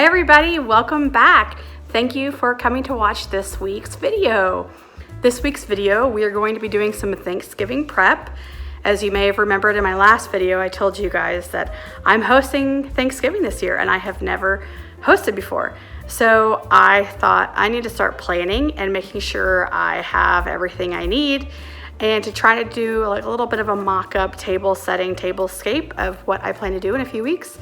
everybody, welcome back. Thank you for coming to watch this week's video. This week's video, we are going to be doing some Thanksgiving prep. As you may have remembered in my last video, I told you guys that I'm hosting Thanksgiving this year and I have never hosted before. So I thought I need to start planning and making sure I have everything I need and to try to do like a little bit of a mock-up table setting, tablescape of what I plan to do in a few weeks.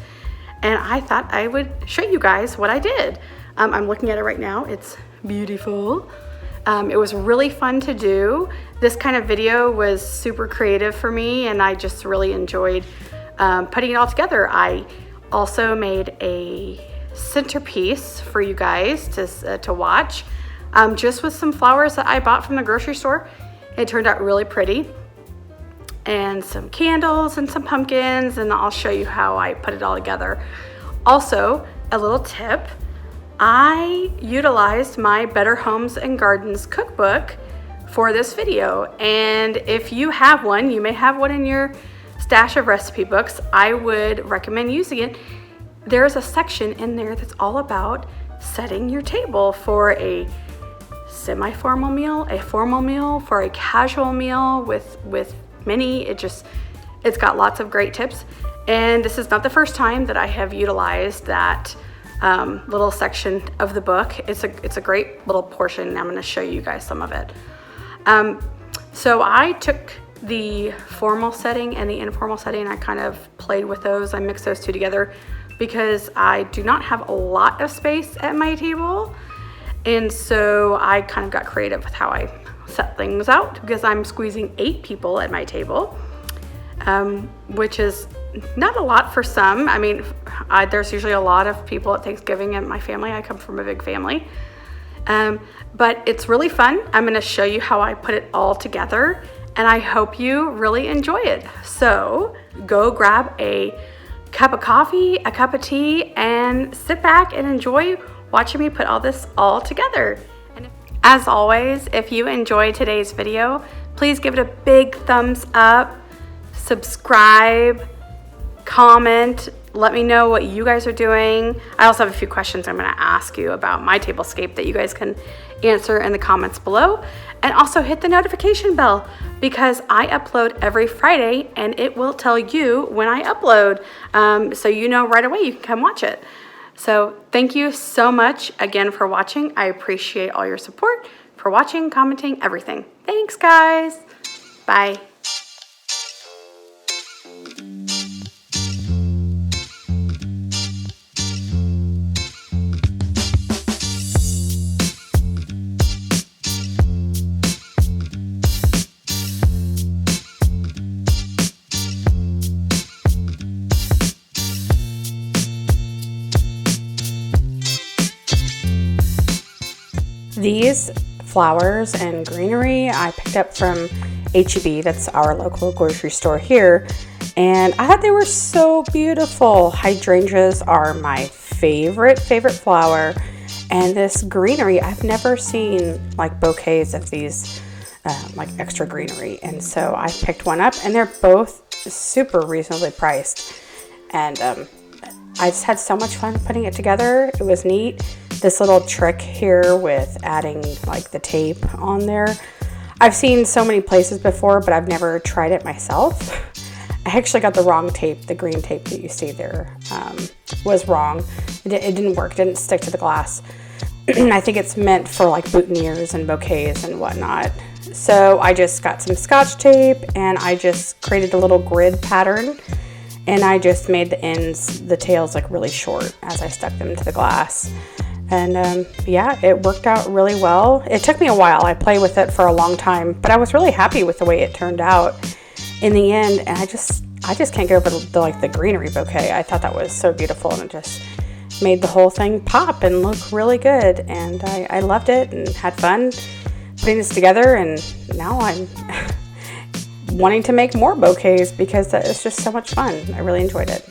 And I thought I would show you guys what I did. I'm looking at it right now. It's beautiful. It was really fun to do. This kind of video was super creative for me and I just really enjoyed putting it all together. I also made a centerpiece for you guys to watch just with some flowers that I bought from the grocery store. It turned out really pretty. And some candles and some pumpkins, and I'll show you how I put it all together. Also, a little tip, I utilized my Better Homes and Gardens cookbook for this video, and if you have one, you may have one in your stash of recipe books, I would recommend using it. There's a section in there that's all about setting your table for a semi-formal meal, a formal meal, for a casual meal with mini. It's got lots of great tips, and this is not the first time that I have utilized that little section of the book. It's a great little portion, and I'm going to show you guys some of it. So I took the formal setting and the informal setting, and I kind of played with those. I mixed those two together because I do not have a lot of space at my table, and so I kind of got creative with how I set things out because I'm squeezing 8 people at my table, which is not a lot for some. I mean, there's usually a lot of people at Thanksgiving in my family. I come from a big family, but it's really fun. I'm going to show you how I put it all together, and I hope you really enjoy it. So go grab a cup of coffee, a cup of tea, and sit back and enjoy watching me put all this all together. As always, if you enjoyed today's video, please give it a big thumbs up, subscribe, comment, let me know what you guys are doing. I also have a few questions I'm going to ask you about my tablescape that you guys can answer in the comments below. And also hit the notification bell because I upload every Friday and it will tell you when I upload, so you know right away you can come watch it. So thank you so much again for watching. I appreciate all your support, for watching, commenting, everything. Thanks, guys. Bye. These flowers and greenery I picked up from H-E-B, that's our local grocery store here, and I thought they were so beautiful. Hydrangeas are my favorite flower, and this greenery, I've never seen like bouquets of these like extra greenery, and so I picked one up, and they're both super reasonably priced, and I just had so much fun putting it together. It was neat. This little trick here with adding like the tape on there, I've seen so many places before, but I've never tried it myself. I actually got the wrong tape. The green tape that you see there was wrong. It didn't work, didn't stick to the glass. I think it's meant for like boutonnieres and bouquets and whatnot. So I just got some Scotch tape and I just created a little grid pattern, and I just made the ends, the tails, like really short as I stuck them to the glass. And yeah, it worked out really well. It took me a while. I played with it for a long time, but I was really happy with the way it turned out in the end. And I just can't get over the greenery bouquet. I thought that was so beautiful, and it just made the whole thing pop and look really good. And I loved it and had fun putting this together. And now I'm wanting to make more bouquets because it's just so much fun. I really enjoyed it.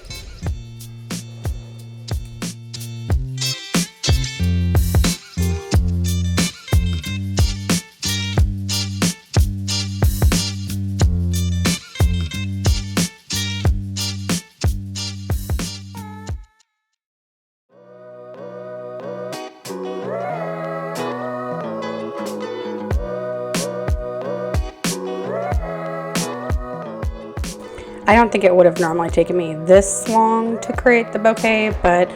I don't think it would have normally taken me this long to create the bouquet, but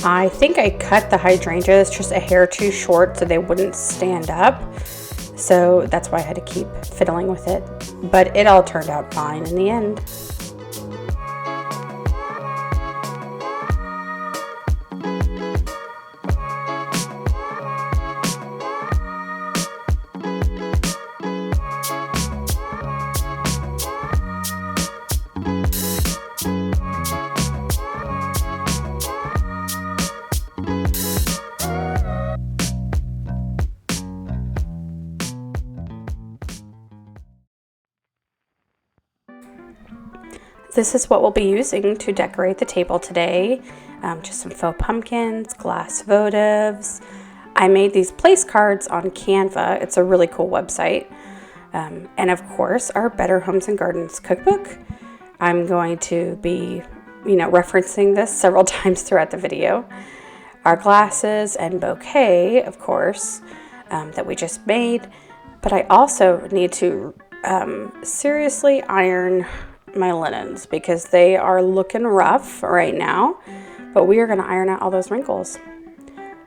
I think I cut the hydrangeas just a hair too short so they wouldn't stand up. So that's why I had to keep fiddling with it. But it all turned out fine in the end. This is what we'll be using to decorate the table today. Just some faux pumpkins, glass votives. I made these place cards on Canva. It's a really cool website. And of course, our Better Homes and Gardens cookbook. I'm going to be, referencing this several times throughout the video. Our glasses and bouquet, of course, that we just made. But I also need to seriously iron my linens because they are looking rough right now, but we are going to iron out all those wrinkles.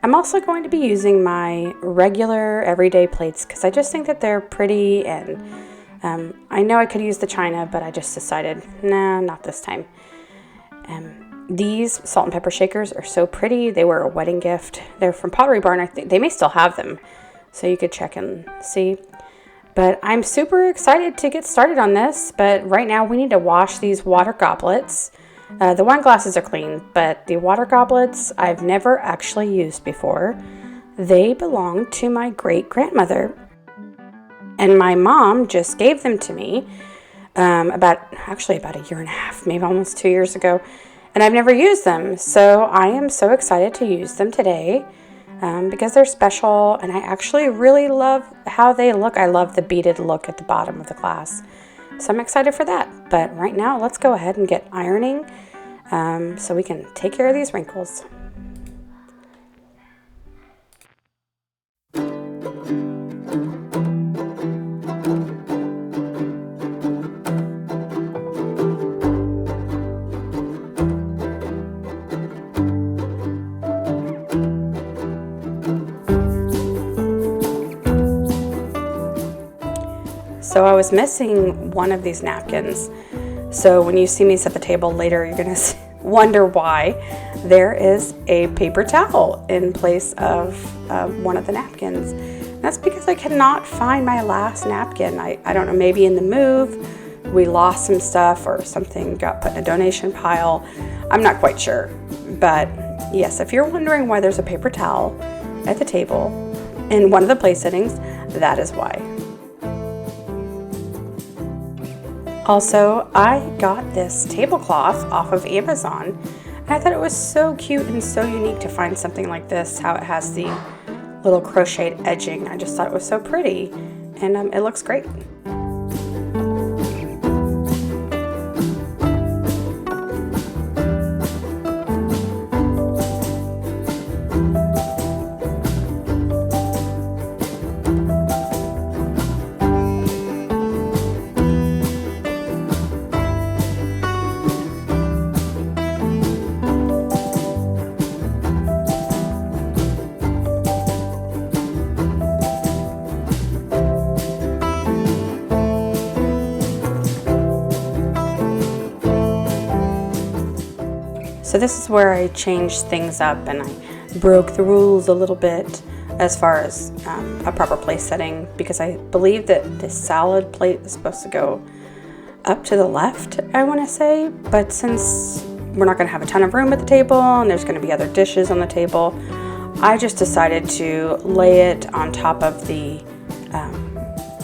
I'm also going to be using my regular everyday plates because I just think that they're pretty, and I know I could use the china, but I just decided, nah, not this time. These salt and pepper shakers are so pretty. They were a wedding gift. They're from Pottery Barn. I think they may still have them, so you could check and see. But I'm super excited to get started on this. But right now we need to wash these water goblets. The wine glasses are clean, but the water goblets I've never actually used before. They belong to my great-grandmother. And my mom just gave them to me about a year and a half, maybe almost 2 years ago. And I've never used them. So I am so excited to use them today. Because they're special, and I actually really love how they look. I love the beaded look at the bottom of the glass. So I'm excited for that. But right now, let's go ahead and get ironing so we can take care of these wrinkles. So I was missing one of these napkins. So when you see me set the table later, you're going to wonder why. There is a paper towel in place of one of the napkins. That's because I cannot find my last napkin. I don't know, maybe in the move, we lost some stuff or something got put in a donation pile. I'm not quite sure. But yes, if you're wondering why there's a paper towel at the table in one of the place settings, that is why. Also, I got this tablecloth off of Amazon, and I thought it was so cute and so unique to find something like this, how it has the little crocheted edging. I just thought it was so pretty, and it looks great. So this is where I changed things up and I broke the rules a little bit as far as a proper place setting, because I believe that the salad plate is supposed to go up to the left, I want to say, but since we're not going to have a ton of room at the table and there's going to be other dishes on the table, I just decided to lay it on top of the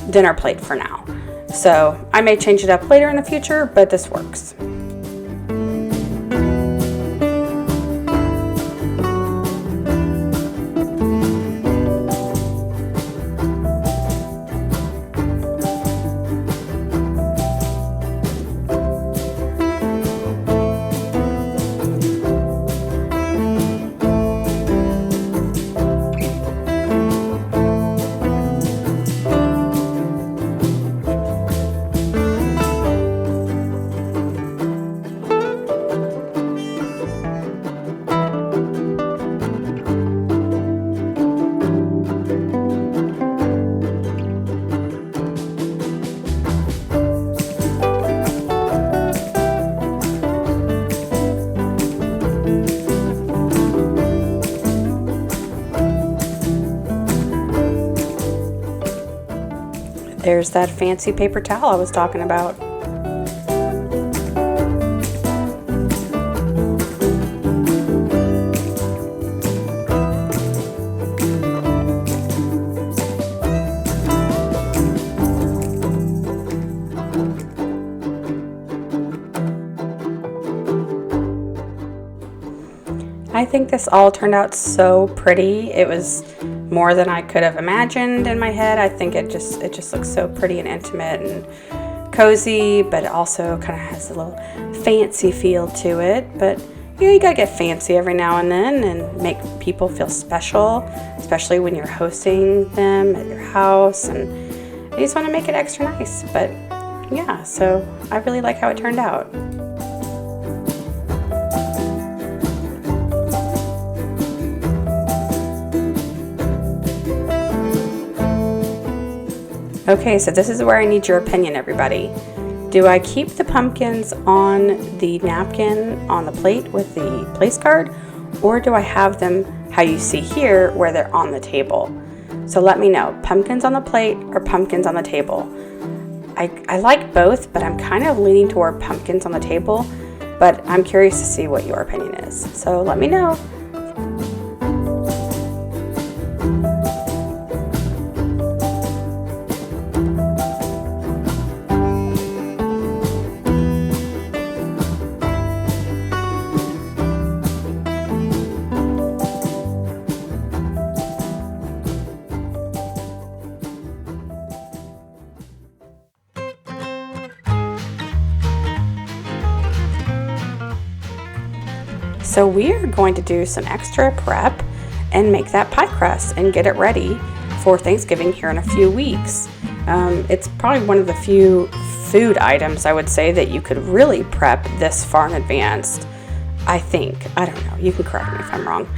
dinner plate for now. So I may change it up later in the future, but this works. there's that fancy paper towel I was talking about. I think this all turned out so pretty. It was more than I could have imagined in my head. I think it just looks so pretty and intimate and cozy, but it also kind of has a little fancy feel to it. But you know, you gotta get fancy every now and then and make people feel special, especially when you're hosting them at your house, and you just want to make it extra nice. But yeah, so I really like how it turned out. Okay, so this is where I need your opinion, everybody. Do I keep the pumpkins on the napkin on the plate with the place card, or do I have them how you see here where they're on the table? So let me know, pumpkins on the plate or pumpkins on the table. I like both, but I'm kind of leaning toward pumpkins on the table, but I'm curious to see what your opinion is. So let me know. So we are going to do some extra prep and make that pie crust and get it ready for Thanksgiving here in a few weeks. It's probably one of the few food items I would say that you could really prep this far in advance. I think. I don't know. You can correct me if I'm wrong.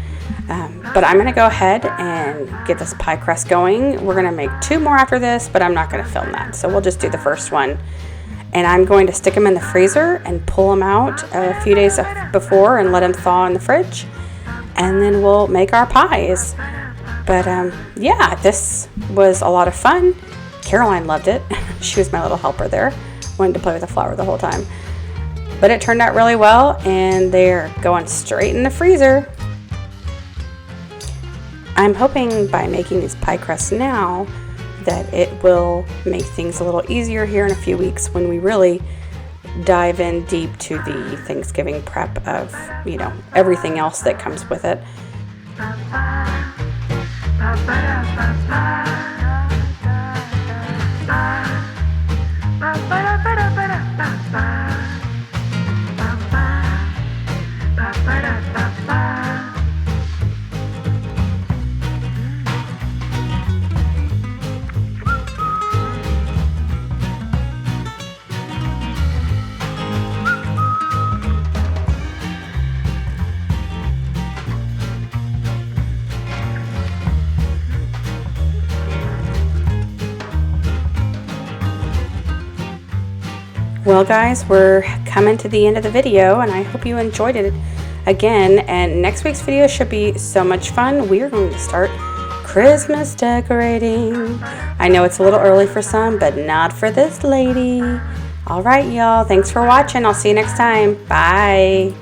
But I'm going to go ahead and get this pie crust going. We're going to make 2 more after this, but I'm not going to film that. So we'll just do the first one. And I'm going to stick them in the freezer and pull them out a few days before and let them thaw in the fridge. And then we'll make our pies. But yeah, this was a lot of fun. Caroline loved it. She was my little helper there. Wanted to play with the flour the whole time. But it turned out really well, and they're going straight in the freezer. I'm hoping by making these pie crusts now that it will make things a little easier here in a few weeks when we really dive in deep to the Thanksgiving prep of, you know, everything else that comes with it. Well guys, we're coming to the end of the video, and I hope you enjoyed it again. And next week's video should be so much fun. We're going to start Christmas decorating. I know it's a little early for some, but not for this lady. All right, y'all. Thanks for watching. I'll see you next time. Bye.